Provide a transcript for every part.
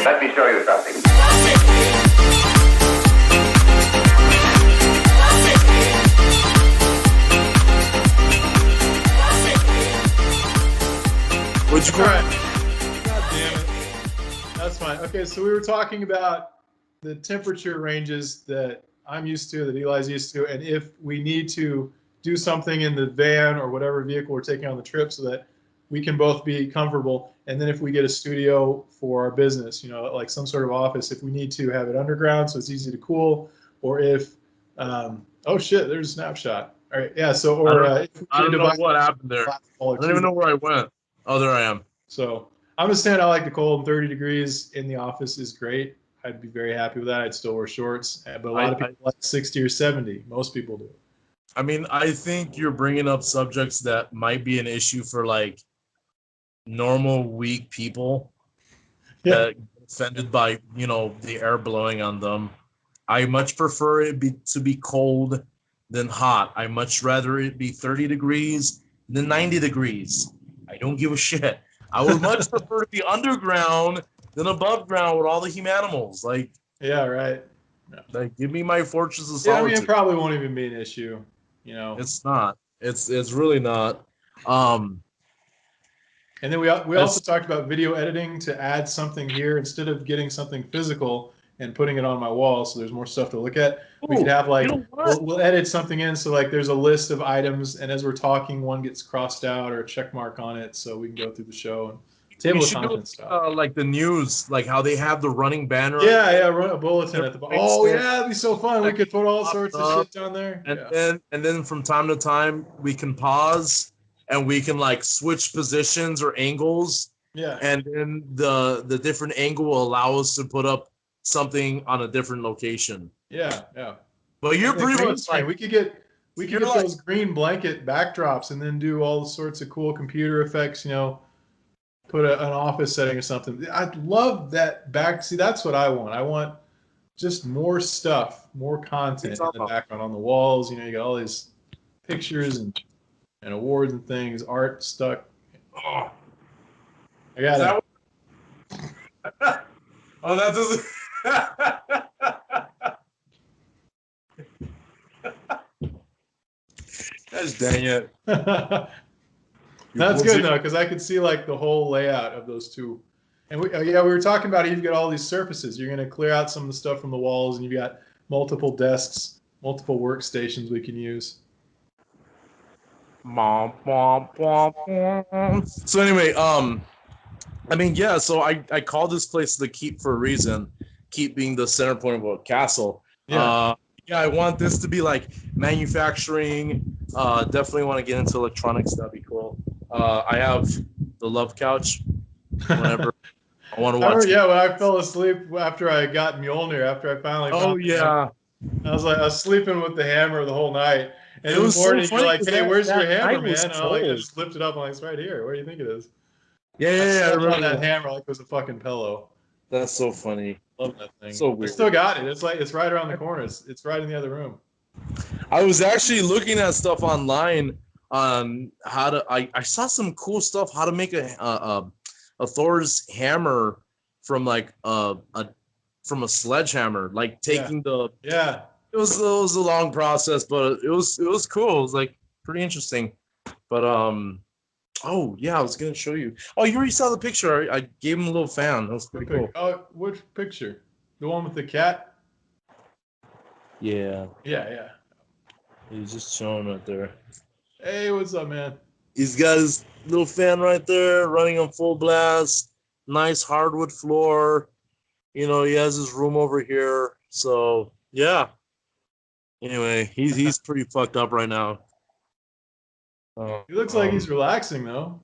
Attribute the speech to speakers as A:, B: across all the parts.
A: Let me show you something.
B: What'd you call it?
C: God damn it. That's fine. Okay, so we were talking about the temperature ranges that I'm used to, that Eli's used to, and if we need to do something in the van or whatever vehicle we're taking on the trip so that we can both be comfortable. And then if we get a studio for our business, you know, like some sort of office, if we need to have it underground so it's easy to cool, or if, oh shit, there's a snapshot. All right, yeah, so, or
B: I don't know what happened there. I don't even know where I went. Oh, there I am.
C: So I'm just saying I like the cold. 30 degrees in the office is great. I'd be very happy with that. I'd still wear shorts, but a lot of people like 60 or 70. Most people do.
B: I mean, I think you're bringing up subjects that might be an issue for like normal weak people that get offended by, you know, the air blowing on them. I much prefer it to be cold than hot. I much rather it be 30 degrees than 90 degrees. I don't give a shit. I would much prefer to be underground than above ground with all the humanimals. Like,
C: yeah, right.
B: Like, give me my Fortress of
C: Yeah, I
B: Solitude.
C: mean, it probably won't even be an issue. You know,
B: it's not. It's really not.
C: And then we also talked about video editing to add something here instead of getting something physical and putting it on my wall so there's more stuff to look at. We could have like, we'll edit something in so like there's a list of items, and as we're talking, one gets crossed out or a check mark on it so we can go through the show and table of contents stuff.
B: Like the news, like how they have the running banner.
C: Yeah, run a bulletin at the bottom. Oh yeah, that'd be so fun. We could put all sorts of shit down there.
B: And then from time to time we can pause and we can like switch positions or angles.
C: Yeah.
B: And then the different angle will allow us to put up something on a different location.
C: Yeah, yeah.
B: But you're pretty much like,
C: we could get those green blanket backdrops and then do all sorts of cool computer effects, you know, put an office setting or something. I'd love that back. See, that's what I want. I want just more stuff, more content in the background on the walls. You know, you got all these pictures and awards and things, art stuck. Oh, I got it.
B: Oh, that doesn't. Gosh dang it.
C: That's good though, because I could see like the whole layout of those two. And we were talking about you've got all these surfaces. You're going to clear out some of the stuff from the walls, and you've got multiple desks, multiple workstations we can use.
B: So anyway, I mean, yeah. So I call this place the Keep for a reason. Keep being the center point of a castle.
C: Yeah.
B: I want this to be like manufacturing. Definitely want to get into electronics. That'd be cool. I have the love couch. Whenever I want to watch.
C: Yeah, when I fell asleep after I got Mjolnir, after I finally.
B: Oh yeah.
C: I was sleeping with the hammer the whole night. And in the morning, you're like, "Hey, where's your hammer, man?" And I just lift it up. I'm like, "It's right here. Where do you think it is?"
B: Yeah.
C: I remember that hammer like it was a fucking pillow.
B: That's so funny.
C: Love that thing.
B: So weird.
C: I still got it. It's right around the corner. It's right in the other room.
B: I was actually looking at stuff online on how to. I saw some cool stuff how to make a Thor's hammer from like from a sledgehammer, like taking It was a long process, but it was cool. It was like pretty interesting. But oh yeah, I was gonna show you. Oh, you already saw the picture. I gave him a little fan. That was pretty cool.
C: Oh, which picture? The one with the cat?
B: Yeah.
C: Yeah.
B: He's just showing right there.
C: Hey, what's up, man?
B: He's got his little fan right there, running on full blast. Nice hardwood floor. You know, he has his room over here. So yeah. Anyway, he's pretty fucked up right now.
C: He looks like he's relaxing though.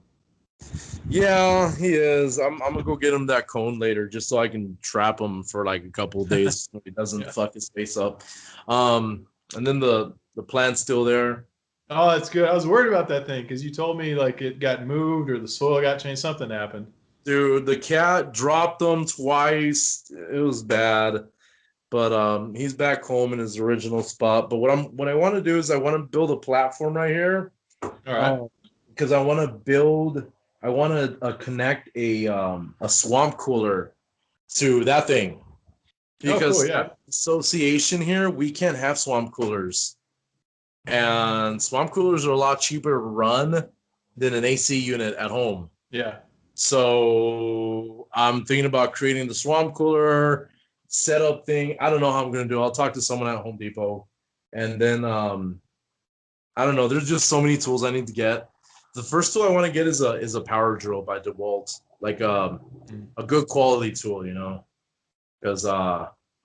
B: Yeah, he is. I'm gonna go get him that cone later, just so I can trap him for like a couple of days so he doesn't fuck his face up. And then the plant's still there.
C: Oh, that's good. I was worried about that thing because you told me like it got moved or the soil got changed. Something happened.
B: Dude, the cat dropped them twice. It was bad. But he's back home in his original spot. But what I want to do is I want to build a platform right here.
C: All right.
B: Because I want to connect a swamp cooler to that thing.
C: Oh, cool,
B: Because
C: yeah.
B: association here, we can't have swamp coolers. And swamp coolers are a lot cheaper to run than an AC unit at home.
C: Yeah.
B: So I'm thinking about creating the swamp cooler setup thing. I don't know how I'm gonna do it. I'll talk to someone at Home Depot. And then I don't know. There's just so many tools I need to get. The first tool I want to get is a power drill by DeWalt, like a good quality tool, you know, because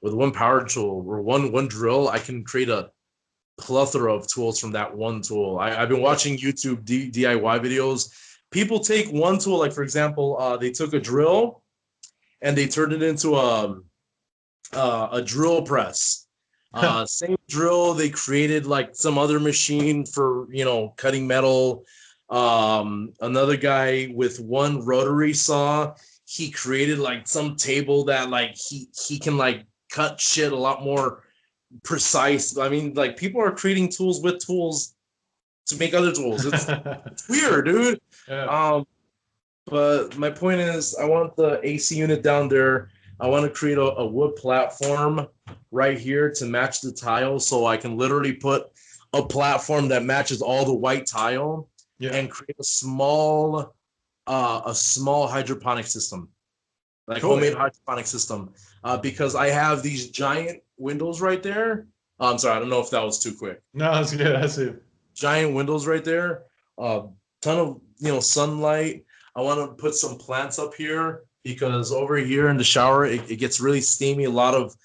B: with one power tool or one drill, I can create a plethora of tools from that one tool. I've been watching YouTube DIY videos. People take one tool, like for example, they took a drill and they turned it into a drill press. Same drill, they created like some other machine for, you know, cutting metal. Another guy with one rotary saw, he created like some table that like he can like cut shit a lot more precise. I mean, like people are creating tools with tools to make other tools. It's weird, dude.
C: Yeah.
B: But my point is, I want the AC unit down there. I want to create a wood platform right here to match the tile, so I can literally put a platform that matches all the white tile
C: Yeah.
B: and create a small hydroponic system, like
C: Cool.
B: homemade hydroponic system. Because I have these giant windows right there. I'm sorry, I don't know if that was too quick.
C: No, that's good. I see.
B: Giant windows right there. Ton of sunlight. I want to put some plants up here because over here in the shower it gets really steamy. A lot of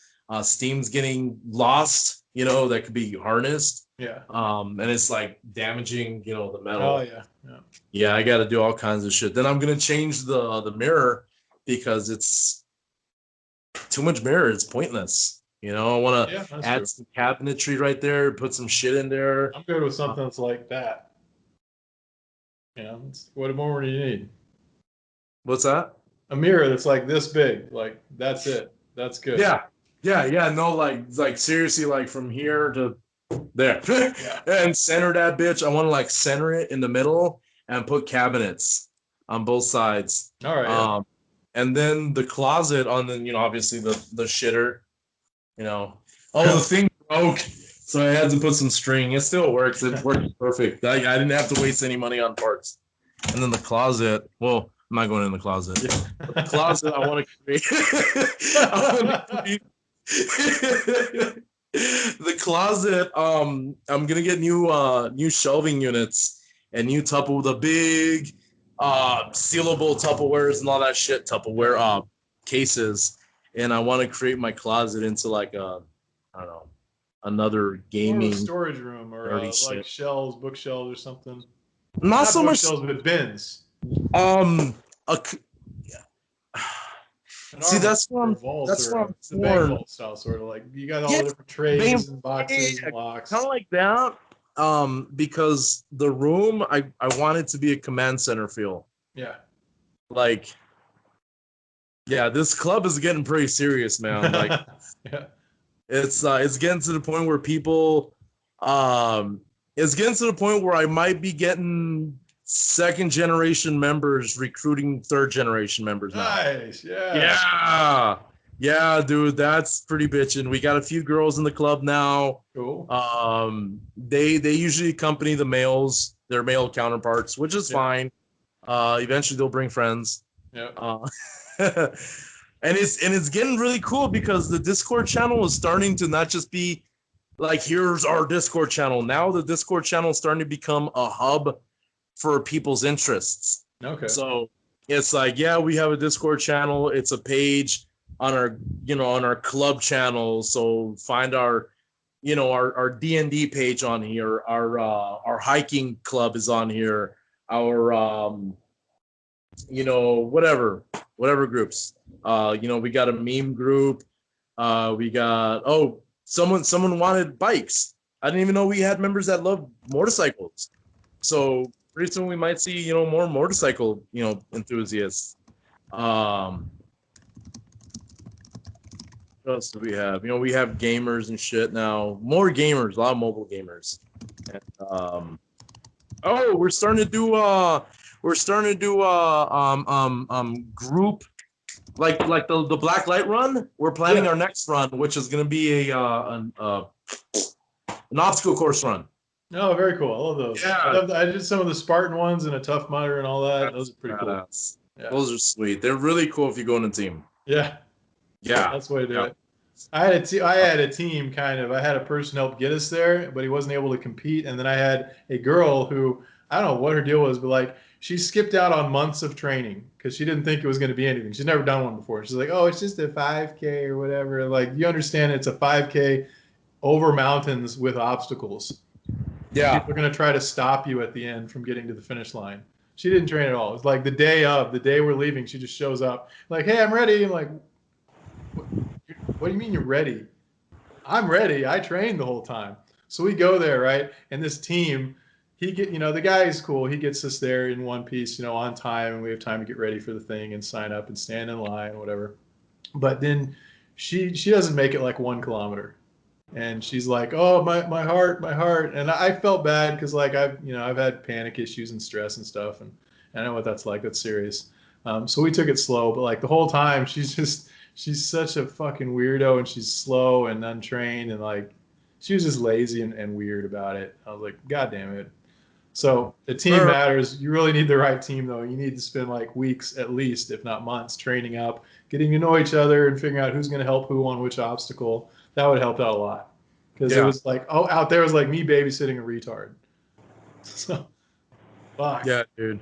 B: steam's getting lost. That could be harnessed.
C: Yeah.
B: And it's like damaging the metal.
C: Oh yeah. Yeah.
B: Yeah, I got to do all kinds of shit. Then I'm gonna change the mirror because it's too much mirror. It's pointless. I want to add some cabinetry right there, put some shit in there.
C: I'm good with something that's like that. What more do you need?
B: What's that?
C: A mirror that's like this big. Like that's it. That's good.
B: Yeah. No, like seriously, like from here to there, and center that bitch. I want to like center it in the middle and put cabinets on both sides.
C: All right.
B: And then the closet on the, obviously the shitter. The thing broke, so I had to put some string. It still works. It works perfect. I didn't have to waste any money on parts. And then the closet. Well, I'm not going in the closet. Yeah. The closet I want to create. The closet. I'm gonna get new shelving units and new the big sealable Tupperwares and all that shit. Tupperware cases. And I want to create my closet into like I don't know, another gaming
C: storage room or like shelves, bookshelves or something.
B: Not so much
C: shelves, but bins.
B: See, that's what I'm
C: the bank vault style, sort of like you got all the different trays and boxes and locks.
B: Kind of like that. Because the room I want it to be a command center feel.
C: Yeah.
B: Like, yeah, this club is getting pretty serious, man. Like,
C: yeah.
B: It's getting to the point where people, it's getting to the point where I might be getting second generation members recruiting third generation members now.
C: Nice, yeah.
B: Yeah, dude, that's pretty bitchin'. We got a few girls in the club now.
C: Cool.
B: They usually accompany the males, their male counterparts, which is fine. Eventually they'll bring friends.
C: Yeah.
B: And it's getting really cool because the Discord channel is starting to not just be like, here's our Discord channel. Now the Discord channel is starting to become a hub for people's interests.
C: Okay.
B: So it's like, yeah, we have a Discord channel. It's a page on our, on our club channel. So find our, our D&D page on here. Our hiking club is on here. Our, whatever groups. We got a meme group. We got, someone wanted bikes. I didn't even know we had members that love motorcycles. So pretty soon we might see, more motorcycle, enthusiasts. What else do we have? We have gamers and shit now. More gamers, a lot of mobile gamers. And, we're starting to do group like the black light run. We're planning
C: Yeah.
B: our next run, which is going to be an obstacle course run.
C: Oh, very cool. I love those.
B: Yeah.
C: I did some of the Spartan ones and a Tough Mudder and all that. Those are pretty cool.
B: Badass.
C: Yeah.
B: Those are sweet. They're really cool if you go in a team.
C: Yeah.
B: Yeah.
C: That's the way to do
B: Yeah.
C: it. I had a team kind of. I had a person help get us there, but he wasn't able to compete. And then I had a girl who I don't know what her deal was, but like she skipped out on months of training because she didn't think it was going to be anything. She's never done one before. She's like, "Oh, it's just a 5K or whatever." Like you understand, it's a 5K over mountains with obstacles.
B: Yeah.
C: People are going to try to stop you at the end from getting to the finish line. She didn't train at all. It's like the day we're leaving, she just shows up like, "Hey, I'm ready." I'm like, what do you mean you're ready? I'm ready. I trained the whole time. So we go there, right? And this team, the guy is cool. He gets us there in one piece, on time, and we have time to get ready for the thing and sign up and stand in line, whatever. But then she doesn't make it like 1 kilometer. And she's like, "Oh, my heart, my heart." And I felt bad because like I've had panic issues and stress and stuff, and I know what that's like. That's serious. So we took it slow, but like the whole time she's such a fucking weirdo, and she's slow and untrained, and like she was just lazy and weird about it. I was like, God damn it. So the team matters. You really need the right team, though. You need to spend like weeks at least, if not months, training up, getting to know each other, and figuring out who's going to help who on which obstacle. That would help out a lot because it was like, out there was like me babysitting a retard. So, fuck.
B: Yeah, dude.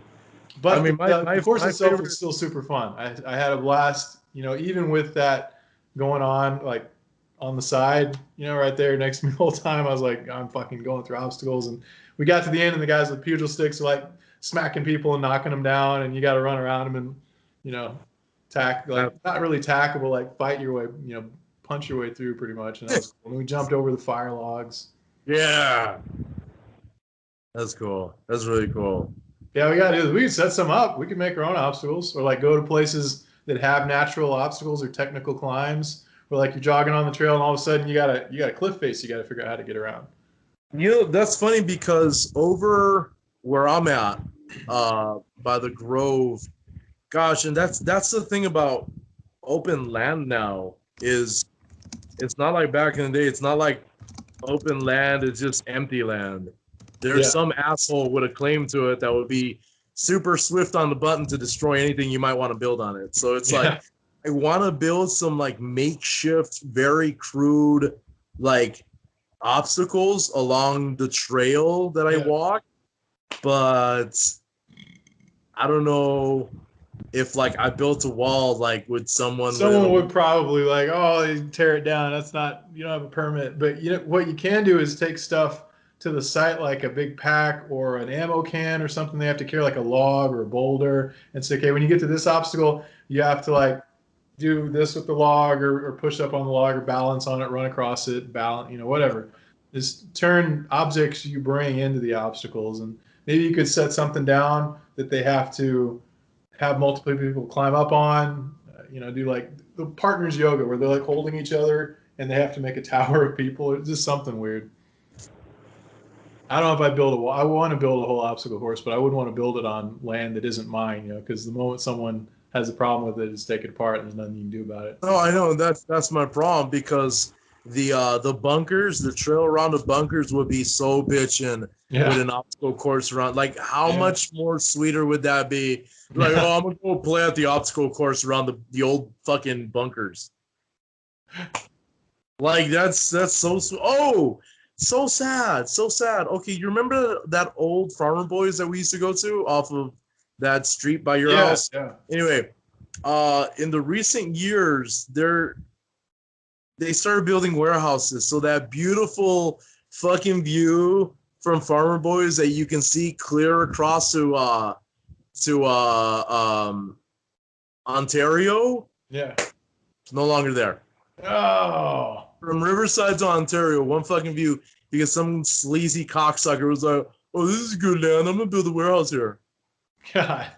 C: But
B: I mean,
C: the course itself
B: favorite
C: was still super fun. I had a blast, even with that going on, like on the side, right there next to me the whole time. I was like, I'm fucking going through obstacles. And we got to the end, and the guys with pugil sticks are like smacking people and knocking them down, and you got to run around them and, not really tackle, but like fight your way, punch your way through pretty much. And that was cool. And we jumped over the fire logs.
B: Yeah. That's cool. That's really cool.
C: Yeah, we can set some up. We can make our own obstacles, or like go to places that have natural obstacles or technical climbs, where like you're jogging on the trail and all of a sudden you got a cliff face you got to figure out how to get around.
B: That's funny because over where I'm at, by the Grove, gosh, and that's the thing about open land now is it's not like back in the day. It's not like open land is just empty land. There's some asshole with a claim to it that would be super swift on the button to destroy anything you might want to build on it. So it's like I want to build some like makeshift, very crude, like obstacles along the trail that I walk, but I don't know if like I built a wall like with someone
C: would probably like, oh, they tear it down. That's not, you don't have a permit. But what you can do is take stuff to the site like a big pack or an ammo can or something they have to carry, like a log or a boulder, and say, okay, when you get to this obstacle, you have to like do this with the log or push up on the log or balance on it, run across it, balance, whatever. Just turn objects you bring into the obstacles. And maybe you could set something down that they have to have multiple people climb up on, do like the partners yoga where they're like holding each other and they have to make a tower of people. It's just something weird. I don't know if I build a wall. I want to build a whole obstacle course, but I wouldn't want to build it on land that isn't mine, because the moment someone has a problem with it, just take it apart and there's nothing you can do about it.
B: Oh, I know that's my problem because the bunkers, the trail around the bunkers would be so bitchin' with an obstacle course around. Like, how much more sweeter would that be? Like, oh, I'm gonna go play at the obstacle course around the old fucking bunkers. Like that's so so sad, so sad. Okay, you remember that old Farmer Boys that we used to go to off of that street by your house?
C: Yeah.
B: Anyway, in the recent years, they started building warehouses, so that beautiful fucking view from Farmer Boys that you can see clear across to Ontario.
C: Yeah.
B: It's no longer there.
C: Oh.
B: From Riverside to Ontario, one fucking view, because some sleazy cocksucker was like, oh, this is good land. I'm gonna build a warehouse here.
C: God.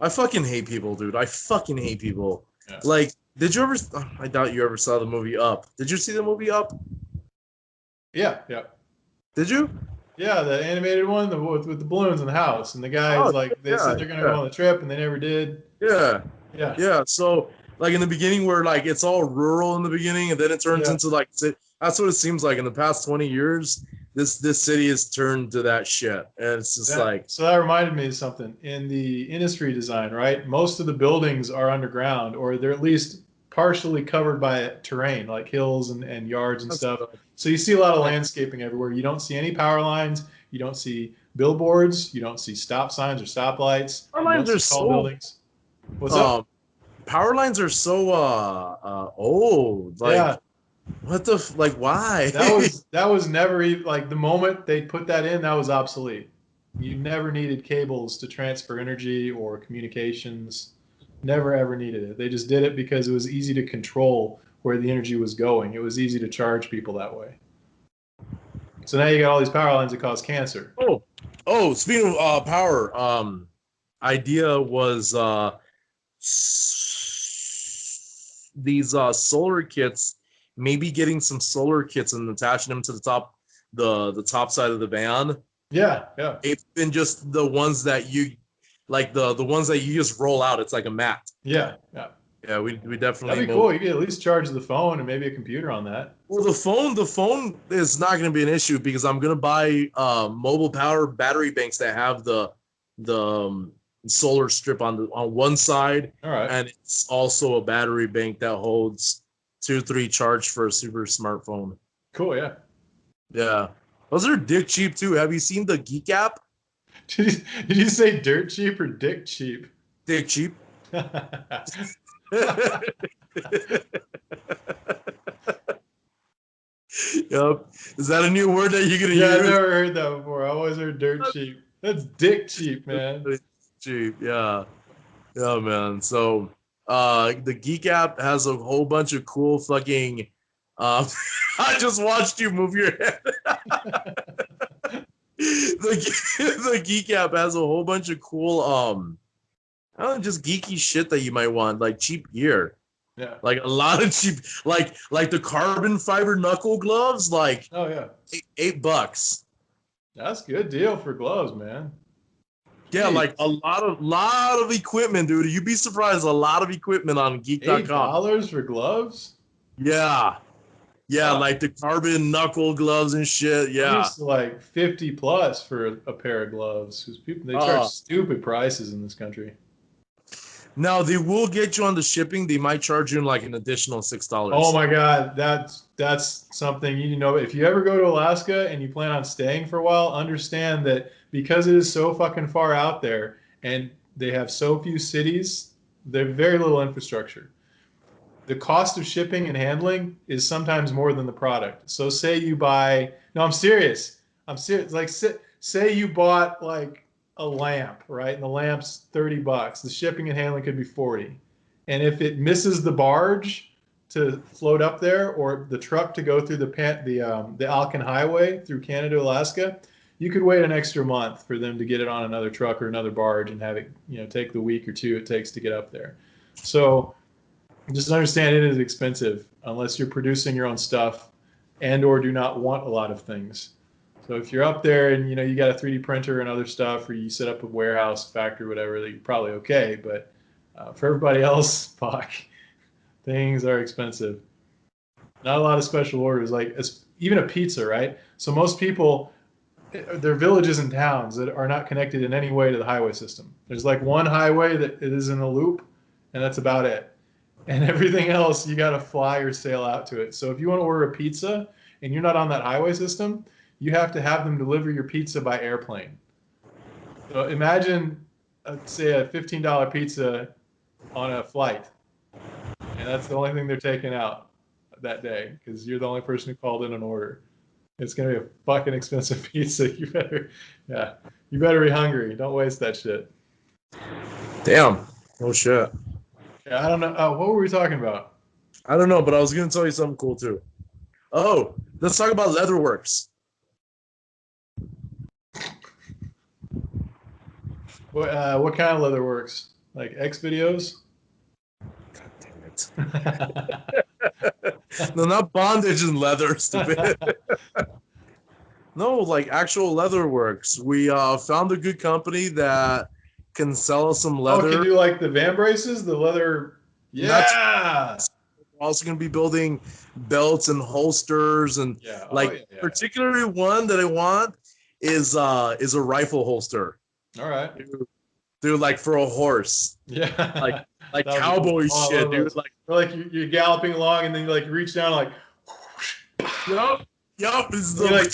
B: I fucking hate people, dude. I fucking hate people.
C: Yeah.
B: Like, did you ever? I doubt you ever saw the movie Up. Did you see the movie Up?
C: Yeah.
B: Did you?
C: Yeah, the animated one with the balloons in the house, and the guys they said they're gonna go on the trip, and they never did.
B: Yeah. So like in the beginning where like it's all rural in the beginning and then it turns into like that's what it seems like in the past 20 years. This city has turned to that shit, and it's just like.
C: So that reminded me of something in the industry design, right? Most of the buildings are underground, or they're at least partially covered by terrain, like hills and yards and stuff. So you see a lot of landscaping everywhere. You don't see any power lines. You don't see billboards. You don't see stop signs or stoplights.
B: Power
C: You don't
B: lines are
C: see tall
B: so.
C: buildings. What's up?
B: Power lines are so old. Like,
C: Yeah,
B: what the like? Why?
C: that was never even like the moment they put that in, that was obsolete. You never needed cables to transfer energy or communications. Never ever needed it. They just did it because it was easy to control where the energy was going. It was easy to charge people that way. So now you got all these power lines that cause cancer.
B: Oh. Speaking of power, idea was these solar kits. Maybe getting some solar kits and attaching them to the top side of the van.
C: Yeah, yeah.
B: It's been just the ones that you like the ones that you just roll out. It's like a mat.
C: Yeah, yeah.
B: Yeah, we definitely.
C: That'd be cool. You could at least charge the phone and maybe a computer on that.
B: Well, the phone is not going to be an issue because I'm going to buy mobile power battery banks that have the solar strip on one side.
C: All right.
B: And it's also a battery bank that holds 2-3 charge for a super smartphone.
C: Cool. Yeah.
B: Yeah, those are dick cheap too. Have you seen the Geek app?
C: Did you say dirt cheap or dick cheap?
B: Dick cheap. Yep. Is that a new word that you're gonna use?
C: I've never heard that before. I always heard dirt cheap. That's dick cheap, man.
B: Cheap, yeah. Yeah, man. So the Geek app has a whole bunch of cool fucking I just watched you move your head. the Geek app has a whole bunch of cool I don't know, just geeky shit that you might want, like cheap gear.
C: Yeah.
B: Like a lot of cheap, like the carbon fiber knuckle gloves, like
C: oh yeah,
B: $8.
C: That's a good deal for gloves, man.
B: Yeah, like a lot of equipment, dude. You'd be surprised. A lot of equipment on geek.com.
C: $8 for gloves?
B: Yeah. Yeah, like the carbon knuckle gloves and shit. Yeah.
C: I'm used to like 50 plus for a pair of gloves because they charge stupid prices in this country.
B: Now they will get you on the shipping. They might charge you like an additional $6.
C: Oh my God, that's something you know. If you ever go to Alaska and you plan on staying for a while, understand that because it is so fucking far out there and they have so few cities, they have very little infrastructure. The cost of shipping and handling is sometimes more than the product. So say you buy, no, I'm serious. Like say you bought like a lamp, right? And the lamp's $30. The shipping and handling could be 40. And if it misses the barge to float up there or the truck to go through the Alcan Highway through Canada, Alaska, you could wait an extra month for them to get it on another truck or another barge and have it, take the week or two it takes to get up there. So just understand it is expensive unless you're producing your own stuff and or do not want a lot of things. So if you're up there and you got a 3D printer and other stuff, or you set up a warehouse, factory, whatever, you're probably okay. But for everybody else, fuck, things are expensive. Not a lot of special orders, like even a pizza, right? So most people, they're villages and towns that are not connected in any way to the highway system. There's like one highway that it is in a loop, and that's about it. And everything else, you got to fly or sail out to it. So if you want to order a pizza and you're not on that highway system, you have to have them deliver your pizza by airplane. So imagine, say, a $15 pizza on a flight. And that's the only thing they're taking out that day because you're the only person who called in an order. It's going to be a fucking expensive pizza. You better be hungry. Don't waste that shit.
B: Damn. Oh, shit.
C: Yeah, I don't know. What were we talking about?
B: I don't know, but I was going to tell you something cool, too. Oh, let's talk about Leatherworks.
C: What kind of Leatherworks? Like X videos?
B: God damn it. No, not bondage and leather, stupid. No, like actual Leatherworks. We found a good company that can sell us some leather.
C: Oh, can you do like the van braces, the leather Yeah.
B: We're also going to be building belts and holsters, and
C: Yeah. Oh,
B: like
C: yeah.
B: particularly one that I want is a rifle holster.
C: All right.
B: Dude, like for a horse, like
C: Yeah.
B: like
C: That would be cool.
B: cowboy
C: Oh, I
B: shit,
C: love
B: dude.
C: those.
B: Like,
C: Or like you're galloping along and then you like reach down like,
B: yup. This is
C: and you're like,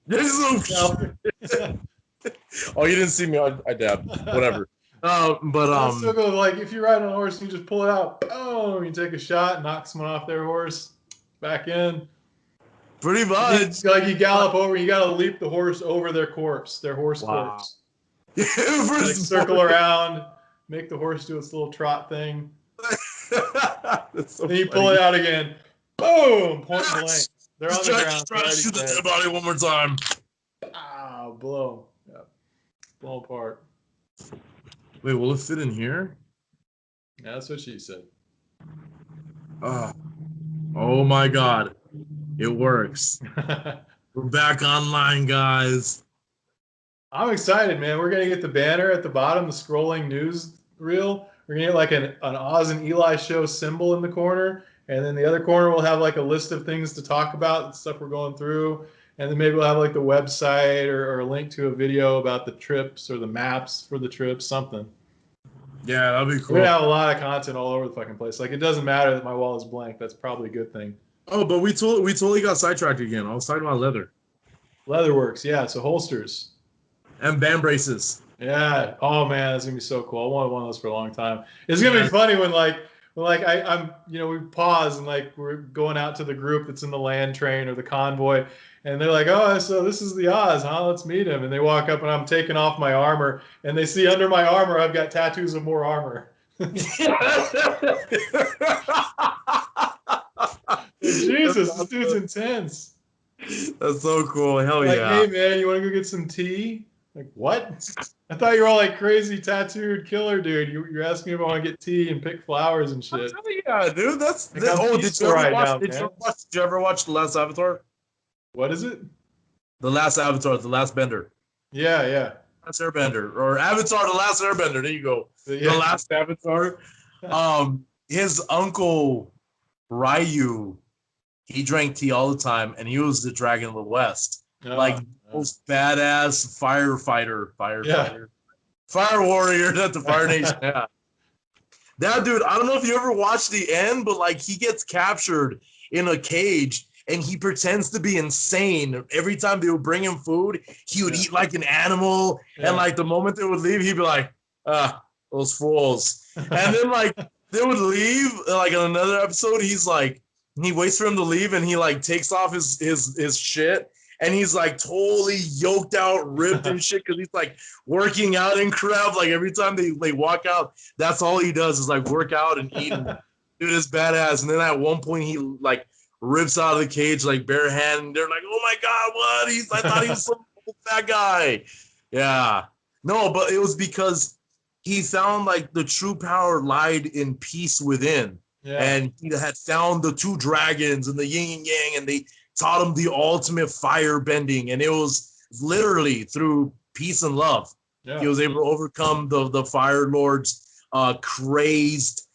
B: the
C: galloping.
B: oh, you didn't see me. I dabbed. Whatever. But
C: That's so cool. Like if you're riding on a horse and you just pull it out, oh, you take a shot, knock someone off their horse, back in.
B: pretty much.
C: Like you gallop over, you gotta leap the horse over their corpse, their horse
B: Wow.
C: corpse. Like circle around, make the horse do its little trot thing.
B: That's so
C: Then you
B: funny.
C: pull it out again. Boom! Point blank. They're on the ground.
B: Just try
C: They're
B: to
C: already
B: shoot the
C: dead.
B: dead body one more time.
C: Ah, blow. Yeah. Blow apart.
B: Wait, will it fit in here?
C: Yeah, that's what she said.
B: Oh my God. It works. We're back online, guys.
C: I'm excited, man. We're gonna get the banner at the bottom, the scrolling news reel. We're gonna get like an Oz and Eli Show symbol in the corner, and then the other corner will have like a list of things to talk about, the stuff we're going through, and then maybe we'll have like the website or a link to a video about the trips or the maps for the trips, something.
B: Yeah, that'd be cool.
C: We're gonna have a lot of content all over the fucking place. Like it doesn't matter that my wall is blank. That's probably a good thing.
B: Oh, but we totally got sidetracked again. I was talking about leather
C: Leatherworks, yeah. So holsters.
B: and band braces.
C: Yeah. Oh man, that's gonna be so cool. I wanted one of those for a long time. It's gonna be funny when I'm we pause and like we're going out to the group that's in the land train or the convoy, and they're like, oh, so this is the Oz, huh? Let's meet him. And they walk up and I'm taking off my armor, and they see under my armor I've got tattoos of more armor. Jesus, this dude's intense.
B: That's so cool. Hell
C: Like,
B: yeah.
C: hey man, you want to go get some tea? Like, what? I thought you were all like crazy tattooed killer dude. You're asking me if I want to get tea and pick flowers and shit.
B: Hell yeah, dude.
C: Like, oh,
B: did you ever watch The Last Avatar?
C: What is it?
B: The Last Avatar, The Last Bender.
C: Yeah.
B: Last Airbender. Or Avatar, The Last Airbender. There you go.
C: Yeah.
B: The Last Avatar. His uncle Ryu, he drank tea all the time, and he was the Dragon of the West. Most badass fire warrior that the Fire Nation had. That dude, I don't know if you ever watched the end, but like he gets captured in a cage and he pretends to be insane. Every time they would bring him food, he would eat like an animal. Yeah. And like the moment they would leave, he'd be like, those fools. And then like they would leave, like in another episode, he's like, he waits for him to leave and he like takes off his shit. And he's like totally yoked out, ripped and shit, because he's like working out in crap. Like every time they walk out, that's all he does is like work out and eat. And dude is badass. And then at one point he like rips out of the cage like bare hand. And they're like, "Oh my God, what?" I thought he was some old fat guy. Yeah, no, but it was because he found like the true power lied in peace within. Yeah. And he had found the two dragons and the yin and yang, and they taught him the ultimate fire bending, and it was literally through peace and love. Yeah. He was able to overcome the Fire Lord's crazed,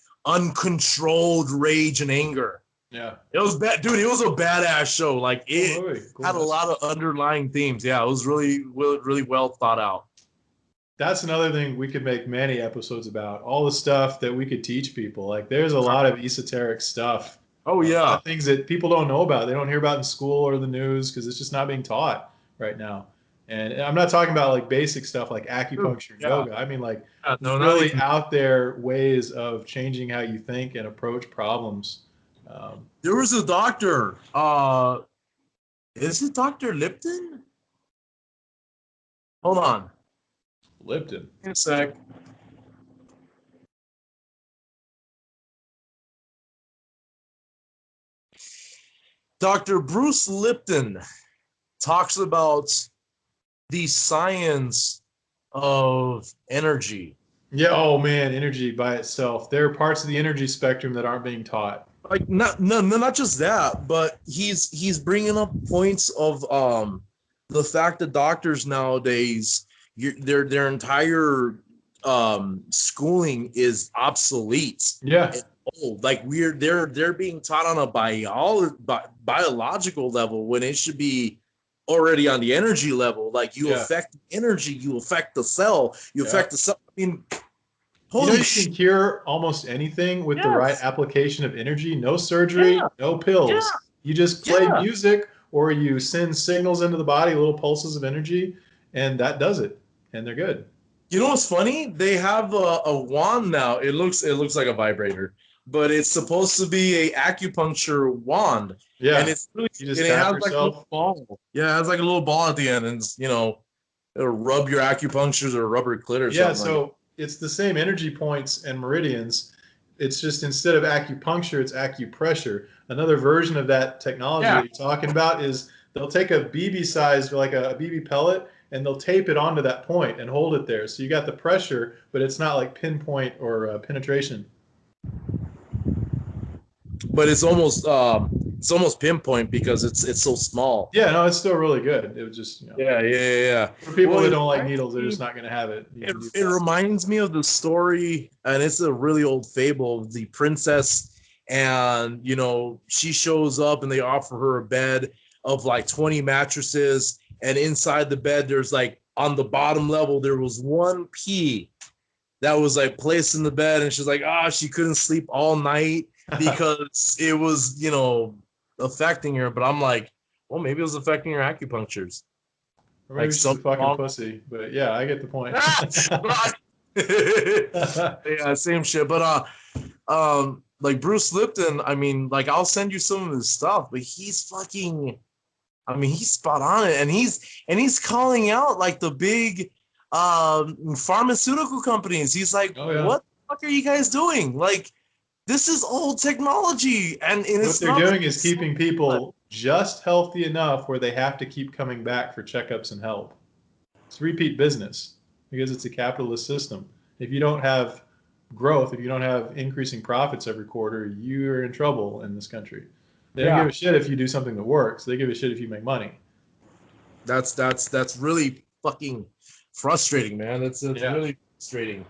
B: uncontrolled rage and anger. Yeah, it was bad, dude. It was a badass show. Like it had a lot of underlying themes. Yeah, it was really well thought out.
C: That's another thing we could make many episodes about. All the stuff that we could teach people. Like there's a lot of esoteric stuff.
B: Oh yeah,
C: things that people don't know about. They don't hear about in school or the news because it's just not being taught right now. And I'm not talking about like basic stuff like acupuncture, yoga. I mean like really out there ways of changing how you think and approach problems.
B: There was a doctor. Is it Dr. Lipton? Hold on.
C: Lipton.
B: In a sec. Dr. Bruce Lipton talks about the science of energy.
C: Yeah. Oh man, energy by itself. There are parts of the energy spectrum that aren't being taught.
B: Like not just that, but he's bringing up points of the fact that doctors nowadays, their entire schooling is obsolete.
C: Yeah.
B: And old. Like they're being taught on a biological level when it should be already on the energy level. Like you affect energy, you affect the cell, you affect the cell. I mean, holy
C: you can cure almost anything with the right application of energy. No surgery, no pills. You just play music or you send signals into the body, little pulses of energy, and that does it. And they're good.
B: You know what's funny? They have a wand now. It looks like a vibrator, but it's supposed to be a acupuncture wand.
C: Yeah.
B: And it's really,
C: You just
B: and it
C: tap
B: has
C: yourself.
B: like a little ball. Yeah, it has like a little ball at the end, and it's, it'll rub your acupunctures or rubber clit or something.
C: Yeah, so it's the same energy points and meridians. It's just instead of acupuncture, it's acupressure. Another version of that technology that you're talking about is they'll take a BB size, like a BB pellet, and they'll tape it onto that point and hold it there. So you got the pressure, but it's not like pinpoint or penetration.
B: But it's almost pinpoint because it's so small.
C: Yeah, no, it's still really good. It was just
B: Yeah.
C: For people that don't like needles, they're just not going to have it.
B: It reminds me of the story, and it's a really old fable of the princess, and she shows up and they offer her a bed of like 20 mattresses, and inside the bed there's like on the bottom level there was one pea that was like placed in the bed, and she's like, she couldn't sleep all night because it was affecting her. But I'm like, well, maybe it was affecting her acupunctures.
C: Or maybe she's a fucking pussy, but yeah, I get the point.
B: Yeah, same shit. But like Bruce Lipton, I mean, like I'll send you some of his stuff, but he's spot on it, and he's calling out like the big pharmaceutical companies. He's like, what the fuck are you guys doing? Like, this is old technology, and
C: what they're doing is keeping people just healthy enough where they have to keep coming back for checkups and help. It's repeat business because it's a capitalist system. If you don't have growth, if you don't have increasing profits every quarter, you're in trouble in this country. They don't give a shit if you do something that works. They give a shit if you make money.
B: That's really fucking frustrating, man. It's really frustrating.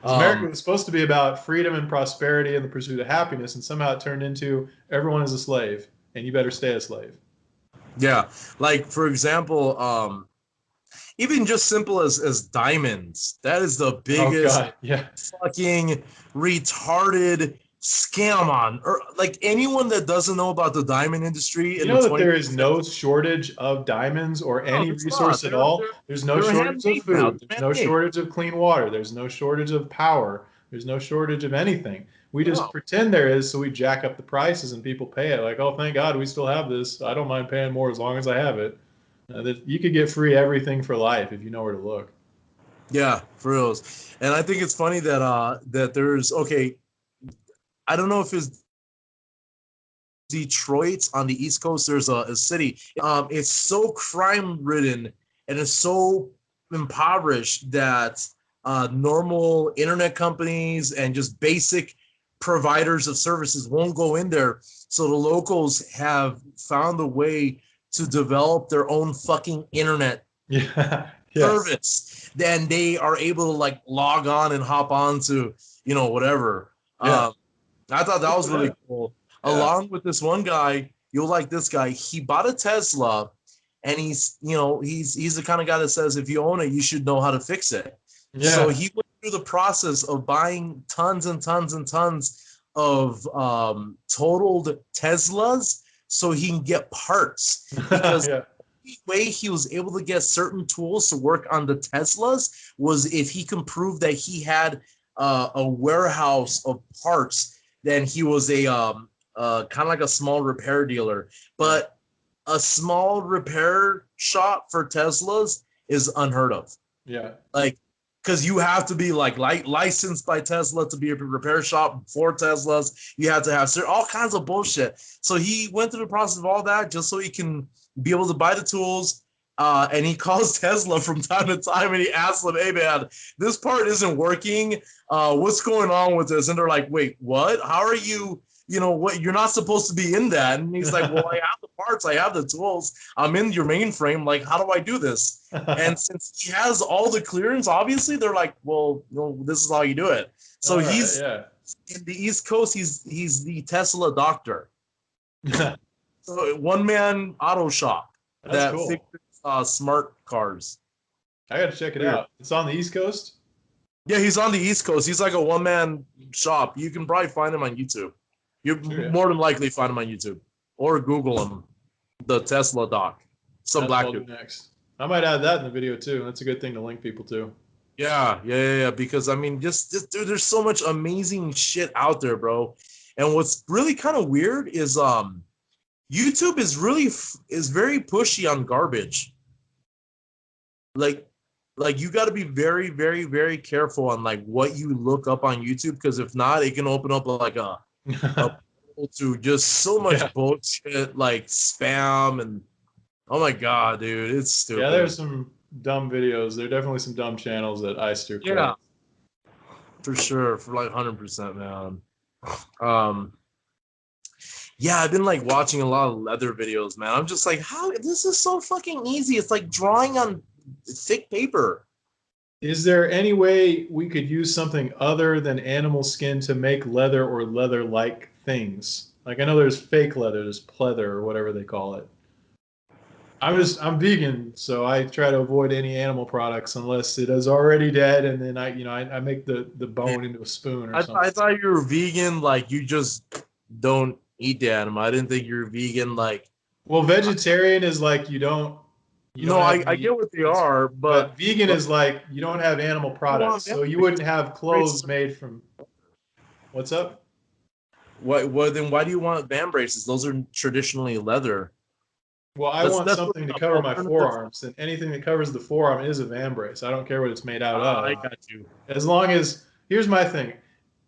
C: America was supposed to be about freedom and prosperity and the pursuit of happiness, and somehow it turned into everyone is a slave, and you better stay a slave.
B: Yeah, like for example, even just simple as diamonds. That is the biggest fucking retarded scam on, or like anyone that doesn't know about the diamond industry.
C: You know that there is no shortage of diamonds or any resource at all. There's no shortage of food. There's no shortage of clean water. There's no shortage of power. There's no shortage of anything. We just pretend there is, so we jack up the prices and people pay it. Like, oh, thank God we still have this. I don't mind paying more as long as I have it. You could get free everything for life if you know where to look.
B: Yeah, for reals. And I think it's funny that there's I don't know if it's Detroit on the East Coast. There's a city. It's so crime ridden and it's so impoverished that normal internet companies and just basic providers of services won't go in there. So the locals have found a way to develop their own fucking internet service. Then they are able to like log on and hop on to, whatever. I thought that was really cool. Along with this one guy, you'll like this guy. He bought a Tesla, and he's the kind of guy that says if you own it, you should know how to fix it. Yeah. So he went through the process of buying tons and tons and tons of totaled Teslas so he can get parts. Because the way he was able to get certain tools to work on the Teslas was if he can prove that he had a warehouse of parts, then he was a kind of like a small repair dealer. But a small repair shop for Teslas is unheard of. Yeah. Like, because you have to be like licensed by Tesla to be a repair shop for Teslas. You have to have all kinds of bullshit. So he went through the process of all that just so he can be able to buy the tools. And he calls Tesla from time to time and he asks them, hey, man, this part isn't working. What's going on with this? And they're like, wait, what? How are you what, you're not supposed to be in that. And he's like, well, I have the parts, I have the tools, I'm in your mainframe. Like, how do I do this? And since he has all the clearance, obviously they're like, well, this is how you do it. So
C: All right,
B: he's
C: yeah.
B: in the East Coast. He's the Tesla doctor. So one man auto shop
C: That's
B: that
C: cool.
B: fixes smart cars.
C: I got to check it out. It's on the East Coast?
B: Yeah, he's on the East Coast. He's like a one man shop. You can probably find him on YouTube. You more than likely find him on YouTube or Google him, the Tesla doc. Some
C: That's
B: black
C: what I'll
B: dude.
C: do next. I might add that in the video too. That's a good thing to link people to.
B: Yeah. Because I mean, just dude, there's so much amazing shit out there, bro. And what's really kind of weird is YouTube is very pushy on garbage. Like you got to be very, very, very careful on like what you look up on YouTube, because if not, it can open up like a to just so much bullshit, like spam, and oh my god, dude, it's stupid.
C: Yeah, there's some dumb videos. There are definitely some dumb channels that I steer clear.
B: Yeah, for sure, for like 100%, man. Yeah, I've been like watching a lot of leather videos, man. I'm just like, how this is so fucking easy. It's like drawing on thick paper.
C: Is there any way we could use something other than animal skin to make leather or leather-like things? Like I know there's fake leather, there's pleather or whatever they call it. I'm vegan, so I try to avoid any animal products unless it is already dead, and then I make the bone into a spoon or something.
B: I thought you were vegan, like you just don't eat the animal. I didn't think you're vegan, like.
C: Well, vegetarian is like you don't
B: I get what they are,
C: but vegan is like you don't have animal products, so you wouldn't have clothes made from. What's up?
B: Then why do you want band braces? Those are traditionally leather.
C: Well, I want something to cover my forearms, and anything that covers the forearm is a van brace. I don't care what it's made out of.
B: I got you.
C: As long as, here's my thing.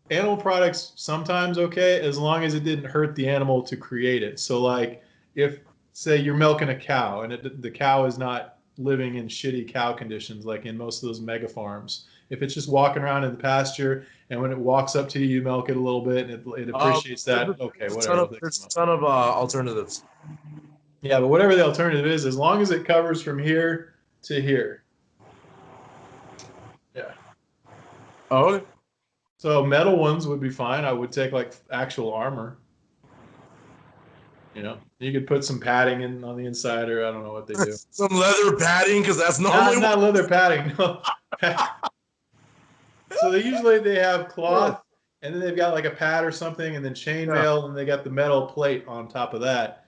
C: Animal products sometimes okay, as long as it didn't hurt the animal to create it. So like if say you're milking a cow and the cow is not living in shitty cow conditions like in most of those mega farms. If it's just walking around in the pasture and when it walks up to you, you milk it a little bit and it appreciates that. Okay, whatever.
B: There's a ton of alternatives.
C: Yeah, but whatever the alternative is, as long as it covers from here to here. Yeah.
B: Oh, okay.
C: So metal ones would be fine. I would take like actual armor. You could put some padding in on the inside, or I don't know what they do.
B: Some leather padding, because that's normally
C: not leather padding. No. So they have cloth, and then they've got like a pad or something, and then chainmail, and they got the metal plate on top of that.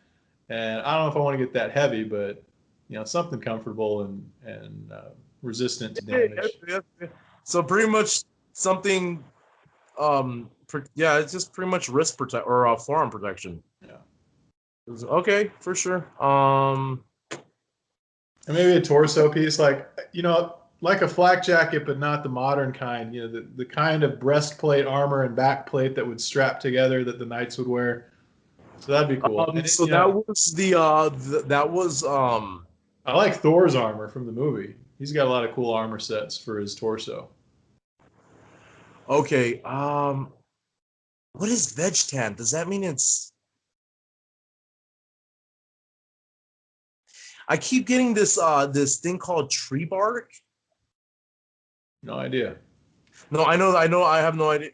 C: And I don't know if I want to get that heavy, but something comfortable and resistant to damage.
B: So pretty much something. It's just pretty much wrist protect or forearm protection.
C: Yeah.
B: Okay, for sure.
C: And maybe a torso piece, like a flak jacket, but not the modern kind. The kind of breastplate armor and back plate that would strap together that the knights would wear. So that'd be cool.
B: That was
C: I like Thor's armor from the movie. He's got a lot of cool armor sets for his torso.
B: Okay. What is veg tan? Does that mean it's? I keep getting this thing called tree bark.
C: No idea.
B: No, I know. I have no idea.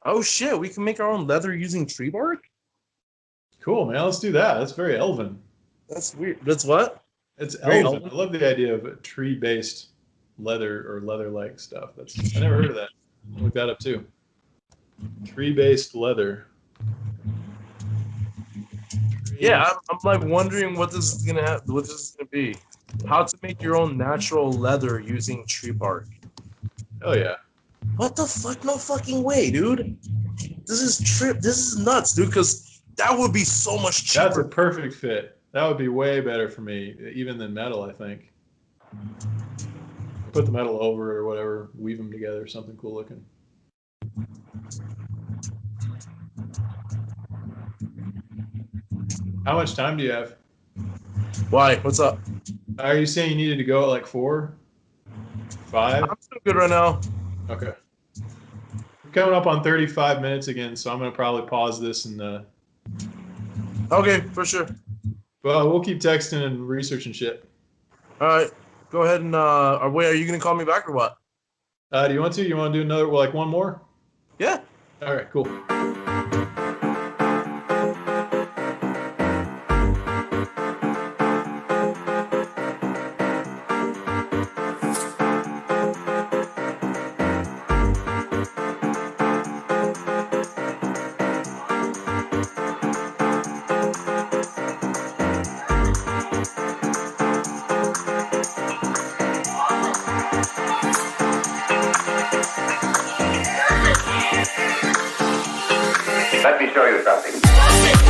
B: Oh shit! We can make our own leather using tree bark.
C: Cool, man. Let's do that. That's very elven.
B: That's weird. That's what?
C: It's elven. I love the idea of tree-based leather or leather-like stuff. I never heard of that. I'll look that up too. Tree-based leather.
B: Yeah, I'm like wondering what this is gonna be. How to make your own natural leather using tree bark.
C: Oh yeah.
B: What the fuck? No fucking way, dude. This is nuts, dude, because that would be so much cheaper.
C: That's a perfect fit. That would be way better for me, even than metal, I think. Put the metal over or whatever, weave them together, something cool looking. How much time do you have?
B: Why? What's up?
C: Are you saying you needed to go at like 4, 5?
B: I'm still good right now.
C: Okay. coming up on 35 minutes again, so I'm gonna probably pause this and
B: Okay, for sure.
C: well, we'll keep texting and researching shit.
B: All right, go ahead and wait, are you gonna call me back or what?
C: Do you want to? You want to do another, like one more?
B: Yeah.
C: All right, cool.
A: Let me show you something.